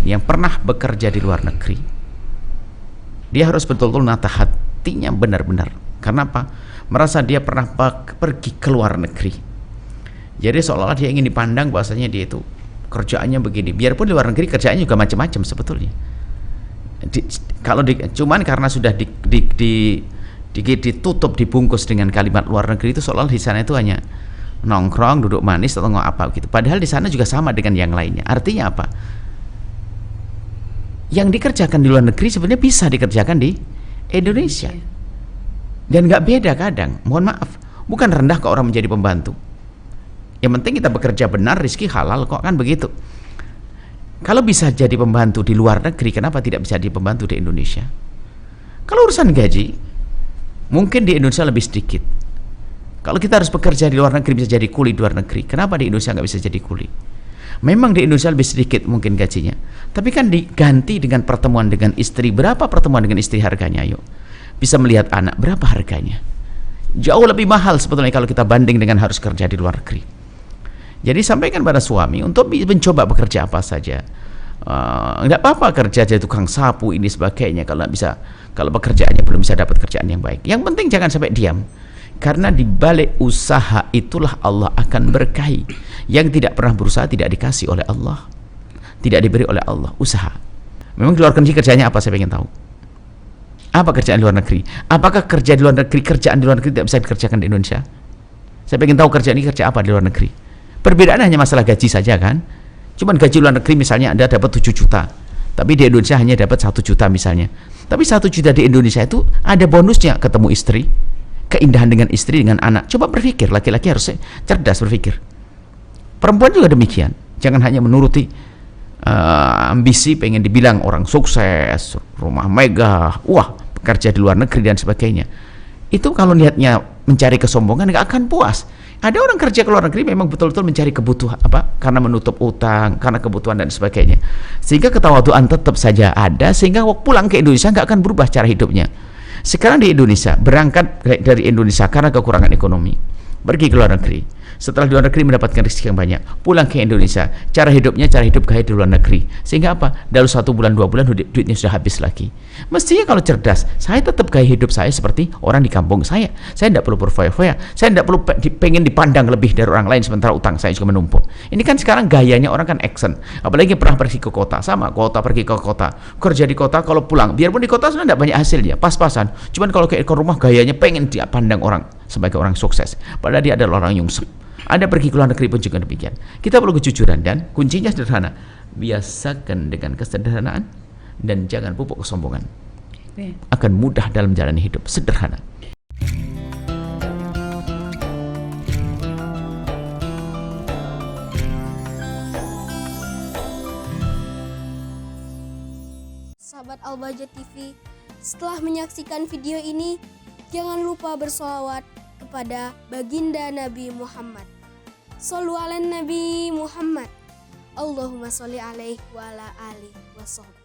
yang pernah bekerja di luar negeri, dia harus betul-betul nata hatinya benar-benar. Karena apa? Merasa dia pernah pergi ke luar negeri. Jadi seolah-olah dia ingin dipandang bahwasanya dia itu kerjaannya begini. Biarpun di luar negeri kerjaannya juga macam-macam sebetulnya. Cuman karena sudah ditutup, dibungkus dengan kalimat luar negeri, itu seolah-olah di sana itu hanya nongkrong, duduk manis atau apa gitu. Padahal di sana juga sama dengan yang lainnya. Artinya apa? Yang dikerjakan di luar negeri sebenarnya bisa dikerjakan di Indonesia. Dan nggak beda kadang. Mohon maaf, bukan rendah kok orang menjadi pembantu. Yang penting kita bekerja benar, rezeki halal kok, kan begitu. Kalau bisa jadi pembantu di luar negeri, kenapa tidak bisa jadi pembantu di Indonesia? Kalau urusan gaji, mungkin di Indonesia lebih sedikit. Kalau kita harus bekerja di luar negeri bisa jadi kuli di luar negeri, kenapa di Indonesia nggak bisa jadi kuli? Memang di Indonesia lebih sedikit mungkin gajinya, tapi kan diganti dengan pertemuan dengan istri. Berapa pertemuan dengan istri harganya? Ayo, bisa melihat anak, berapa harganya? Jauh lebih mahal sebetulnya kalau kita banding dengan harus kerja di luar negeri. Jadi sampaikan pada suami untuk mencoba bekerja apa saja. Tidak apa-apa kerja jadi tukang sapu ini sebagainya, kalau bisa, kalau pekerjaannya belum bisa dapat kerjaan yang baik. Yang penting jangan sampai diam, karena di balik usaha itulah Allah akan berkahi. Yang tidak pernah berusaha tidak dikasih oleh Allah, tidak diberi oleh Allah. Usaha. Memang di luar negeri kerjanya apa? Saya ingin tahu. Apa kerjaan di luar negeri? Apakah kerja di luar negeri, kerjaan di luar negeri tidak bisa dikerjakan di Indonesia? Saya ingin tahu kerjaan ini kerja apa di luar negeri. Perbedaan hanya masalah gaji saja kan. Cuman gaji luar negeri misalnya Anda dapat 7 juta, tapi di Indonesia hanya dapat 1 juta misalnya. Tapi 1 juta di Indonesia itu ada bonusnya, ketemu istri, keindahan dengan istri, dengan anak. Coba berpikir, laki-laki harus cerdas berpikir. Perempuan juga demikian. Jangan hanya menuruti ambisi, pengen dibilang orang sukses, rumah megah, wah bekerja di luar negeri dan sebagainya. Itu kalau niatnya mencari kesombongan nggak akan puas. Ada orang kerja ke luar negeri memang betul-betul mencari kebutuhan apa? Karena menutup utang, karena kebutuhan dan sebagainya. Sehingga ketawaduan tetap saja ada, sehingga pulang ke Indonesia nggak akan berubah cara hidupnya. Sekarang di Indonesia, berangkat dari Indonesia karena kekurangan ekonomi, pergi ke luar negeri. Setelah di luar negeri mendapatkan rezeki yang banyak, pulang ke Indonesia, cara hidupnya cara hidup gaya di luar negeri. Sehingga apa? Dalam 1 bulan 2 bulan duitnya sudah habis lagi. Mestinya kalau cerdas, saya tetap gaya hidup saya seperti orang di kampung saya. Saya tidak perlu berfoya-foya, saya tidak perlu pengen dipandang lebih dari orang lain, sementara utang saya juga menumpuk. Ini kan sekarang gayanya orang kan action. Apalagi pernah pergi ke kota, sama kota, pergi ke kota, kerja di kota, kalau pulang, biarpun di kota sebenarnya tidak banyak hasilnya, pas-pasan. Cuman kalau ke rumah gayanya pengen dipandang orang sebagai orang sukses, padahal dia adalah orang nyungsep. Anda pergi ke luar negeri pun juga demikian. Kita perlu kejujuran, dan kuncinya sederhana. Biasakan dengan kesederhanaan dan jangan pupuk kesombongan. Akan mudah dalam menjalani hidup. Sederhana. Sahabat Al-Bahjah TV, setelah menyaksikan video ini, jangan lupa bersolawat kepada baginda Nabi Muhammad. Shollu ala Nabi Muhammad. Allahumma sholli alaihi wa ala alihi wa sahbihi.